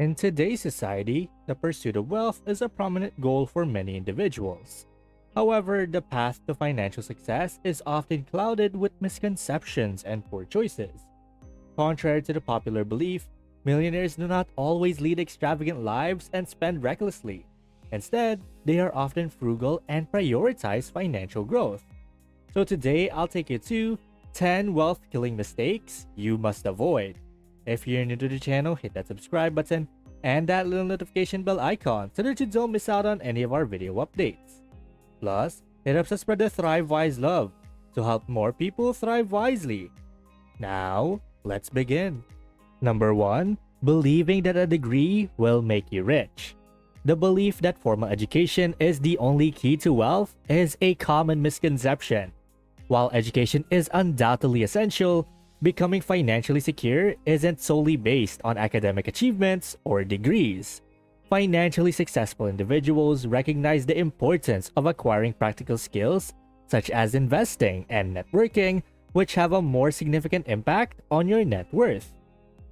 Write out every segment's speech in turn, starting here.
In today's society, the pursuit of wealth is a prominent goal for many individuals. However, the path to financial success is often clouded with misconceptions and poor choices. Contrary to the popular belief, millionaires do not always lead extravagant lives and spend recklessly. Instead, they are often frugal and prioritize financial growth. So today, I'll take you to 10 wealth-killing mistakes you must avoid. If you're new to the channel, hit that subscribe button and that little notification bell icon so that you don't miss out on any of our video updates. Plus, it helps us spread the Thrive Wise love to help more people thrive wisely. Now, let's begin. Number 1. Believing that a degree will make you rich. The belief that formal education is the only key to wealth is a common misconception. While education is undoubtedly essential, becoming financially secure isn't solely based on academic achievements or degrees. Financially successful individuals recognize the importance of acquiring practical skills such as investing and networking, which have a more significant impact on your net worth.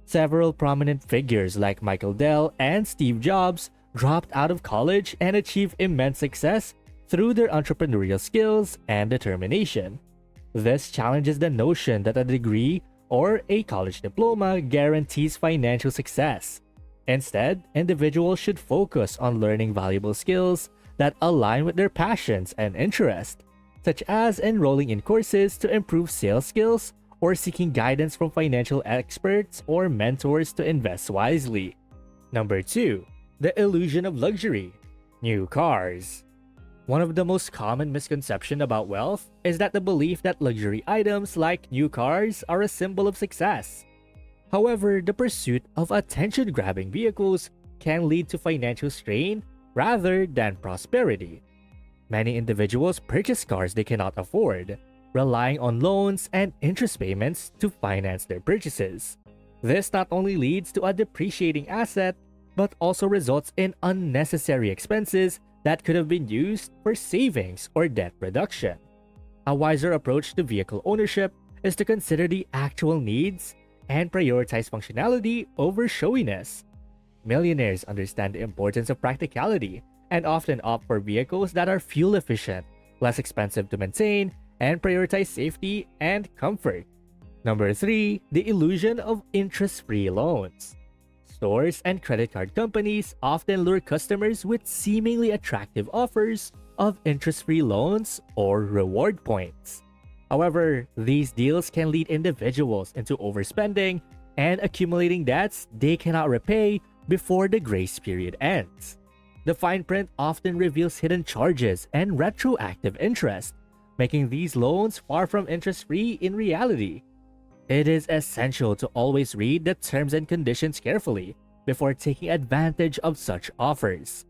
Several prominent figures like Michael Dell and Steve Jobs dropped out of college and achieved immense success through their entrepreneurial skills and determination. This challenges the notion that a degree or a college diploma guarantees financial success. Instead, individuals should focus on learning valuable skills that align with their passions and interests, such as enrolling in courses to improve sales skills or seeking guidance from financial experts or mentors to invest wisely. Number 2. The illusion of luxury. New cars. One of the most common misconceptions about wealth is that the belief that luxury items like new cars are a symbol of success. However, the pursuit of attention-grabbing vehicles can lead to financial strain rather than prosperity. Many individuals purchase cars they cannot afford, relying on loans and interest payments to finance their purchases. This not only leads to a depreciating asset, but also results in unnecessary expenses that could have been used for savings or debt reduction. A wiser approach to vehicle ownership is to consider the actual needs and prioritize functionality over showiness. Millionaires understand the importance of practicality and often opt for vehicles that are fuel efficient, less expensive to maintain, and prioritize safety and comfort. Number 3. The illusion of interest-free loans. Stores and credit card companies often lure customers with seemingly attractive offers of interest-free loans or reward points. However, these deals can lead individuals into overspending and accumulating debts they cannot repay before the grace period ends. The fine print often reveals hidden charges and retroactive interest, making these loans far from interest-free in reality. It is essential to always read the terms and conditions carefully before taking advantage of such offers.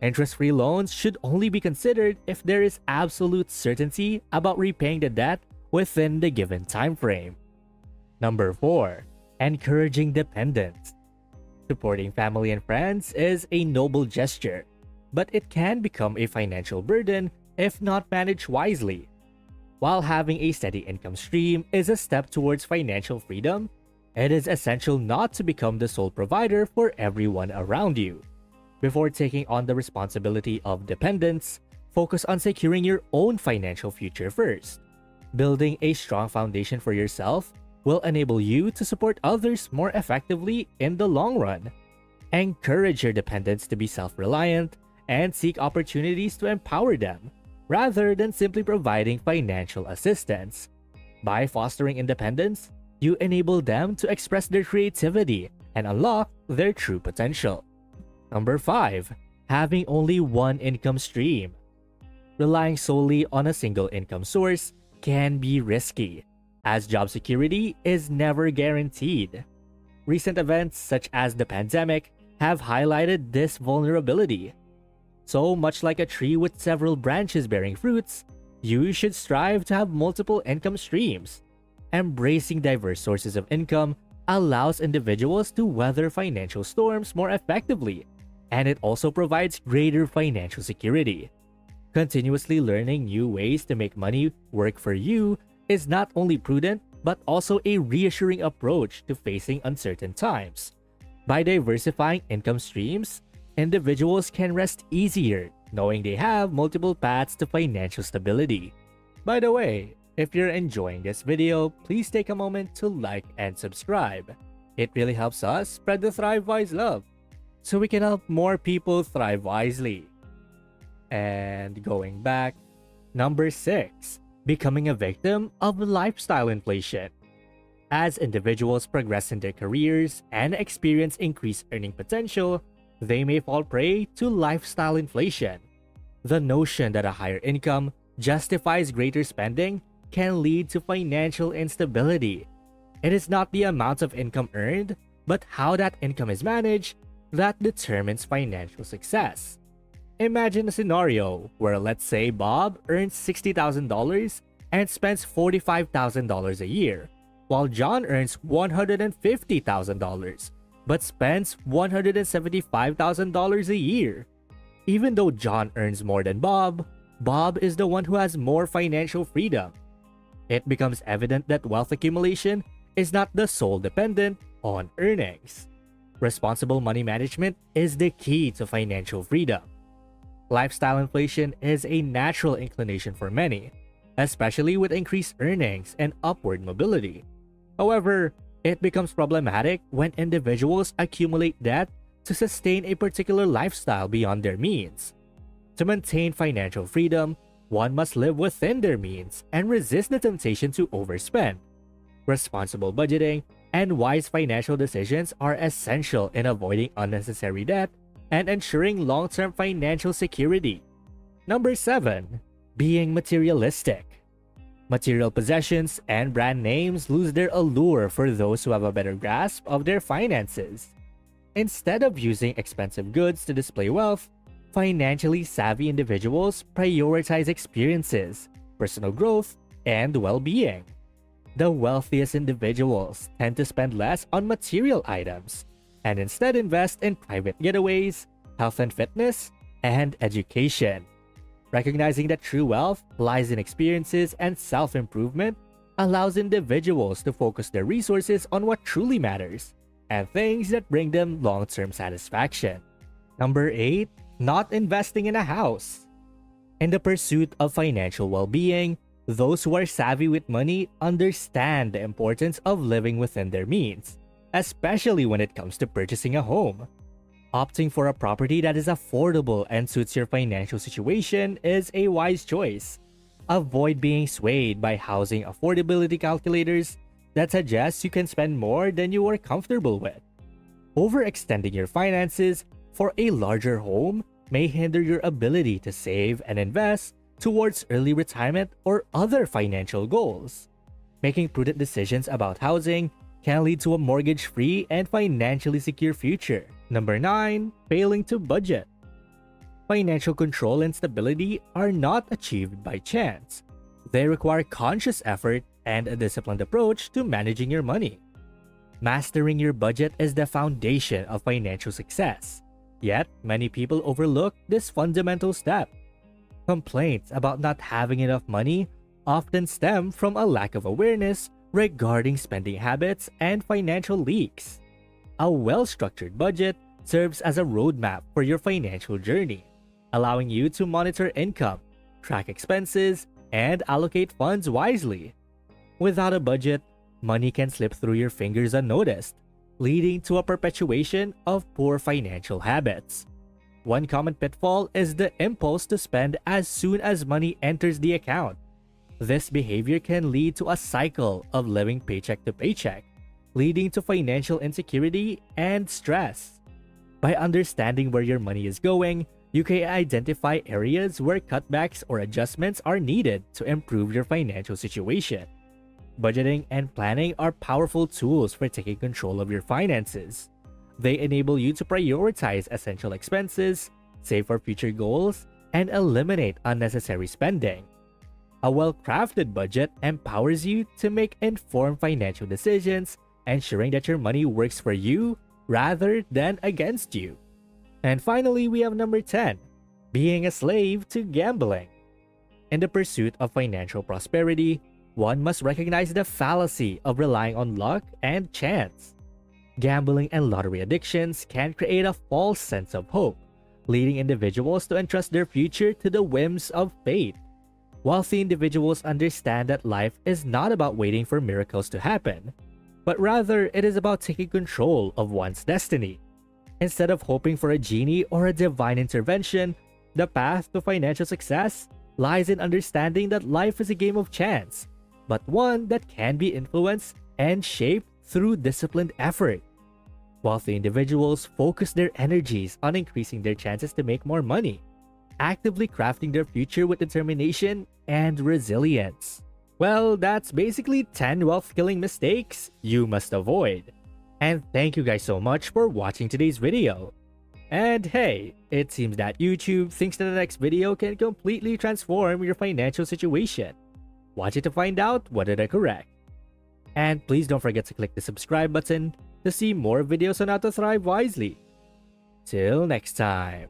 Interest-free loans should only be considered if there is absolute certainty about repaying the debt within the given time frame. Number 4. Encouraging dependence. Supporting family and friends is a noble gesture, but it can become a financial burden if not managed wisely. While having a steady income stream is a step towards financial freedom, it is essential not to become the sole provider for everyone around you. Before taking on the responsibility of dependence, focus on securing your own financial future first. Building a strong foundation for yourself will enable you to support others more effectively in the long run. Encourage your dependents to be self-reliant and seek opportunities to empower them, rather than simply providing financial assistance. By fostering independence, you enable them to express their creativity and unlock their true potential. Number 5. Having only one income stream. Relying solely on a single income source can be risky, as job security is never guaranteed. Recent events such as the pandemic have highlighted this vulnerability. So much like a tree with several branches bearing fruits, you should strive to have multiple income streams. Embracing diverse sources of income allows individuals to weather financial storms more effectively, and it also provides greater financial security. Continuously learning new ways to make money work for you is not only prudent, but also a reassuring approach to facing uncertain times. By diversifying income streams, individuals can rest easier knowing they have multiple paths to financial stability. By the way, if you're enjoying this video, please take a moment to like and subscribe. It really helps us spread the Thrive Wise love so we can help more people thrive wisely. And going back, number 6, becoming a victim of lifestyle inflation. As individuals progress in their careers and experience increased earning potential, they may fall prey to lifestyle inflation. The notion that a higher income justifies greater spending can lead to financial instability. It is not the amount of income earned, but how that income is managed that determines financial success. Imagine a scenario where, let's say, Bob earns $60,000 and spends $45,000 a year, while John earns $150,000 but spends $175,000 a year. Even though John earns more than Bob, Bob is the one who has more financial freedom. It becomes evident that wealth accumulation is not the sole dependent on earnings. Responsible money management is the key to financial freedom. Lifestyle inflation is a natural inclination for many, especially with increased earnings and upward mobility. However, it becomes problematic when individuals accumulate debt to sustain a particular lifestyle beyond their means. To maintain financial freedom, one must live within their means and resist the temptation to overspend. Responsible budgeting and wise financial decisions are essential in avoiding unnecessary debt and ensuring long-term financial security. Number 7, being materialistic. Material possessions and brand names lose their allure for those who have a better grasp of their finances. Instead of using expensive goods to display wealth, financially savvy individuals prioritize experiences, personal growth, and well-being. The wealthiest individuals tend to spend less on material items and instead invest in private getaways, health and fitness, and education. Recognizing that true wealth lies in experiences and self-improvement allows individuals to focus their resources on what truly matters and things that bring them long-term satisfaction. Number 8, not investing in a house. In the pursuit of financial well-being, those who are savvy with money understand the importance of living within their means, especially when it comes to purchasing a home. Opting for a property that is affordable and suits your financial situation is a wise choice. Avoid being swayed by housing affordability calculators that suggest you can spend more than you are comfortable with. Overextending your finances for a larger home may hinder your ability to save and invest towards early retirement or other financial goals. Making prudent decisions about housing can lead to a mortgage-free and financially secure future. Number 9, failing to budget. Financial control and stability are not achieved by chance. They require conscious effort and a disciplined approach to managing your money. Mastering your budget is the foundation of financial success. Yet, many people overlook this fundamental step. Complaints about not having enough money often stem from a lack of awareness regarding spending habits and financial leaks. A well-structured budget serves as a roadmap for your financial journey, allowing you to monitor income, track expenses, and allocate funds wisely. Without a budget, money can slip through your fingers unnoticed, leading to a perpetuation of poor financial habits. One common pitfall is the impulse to spend as soon as money enters the account. This behavior can lead to a cycle of living paycheck to paycheck, leading to financial insecurity and stress. By understanding where your money is going, you can identify areas where cutbacks or adjustments are needed to improve your financial situation. Budgeting and planning are powerful tools for taking control of your finances. They enable you to prioritize essential expenses, save for future goals, and eliminate unnecessary spending. A well-crafted budget empowers you to make informed financial decisions, ensuring that your money works for you rather than against you. And finally, we have number 10, being a slave to gambling. In the pursuit of financial prosperity, one must recognize the fallacy of relying on luck and chance. Gambling and lottery addictions can create a false sense of hope, leading individuals to entrust their future to the whims of fate. Wealthy individuals understand that life is not about waiting for miracles to happen, but rather it is about taking control of one's destiny. Instead of hoping for a genie or a divine intervention, the path to financial success lies in understanding that life is a game of chance, but one that can be influenced and shaped through disciplined effort. Wealthy individuals focus their energies on increasing their chances to make more money, actively crafting their future with determination and resilience. Well, that's basically 10 wealth-killing mistakes you must avoid. And thank you guys so much for watching today's video. And hey, it seems that YouTube thinks that the next video can completely transform your financial situation. Watch it to find out whether they're correct. And please don't forget to click the subscribe button to see more videos on how to thrive wisely. Till next time.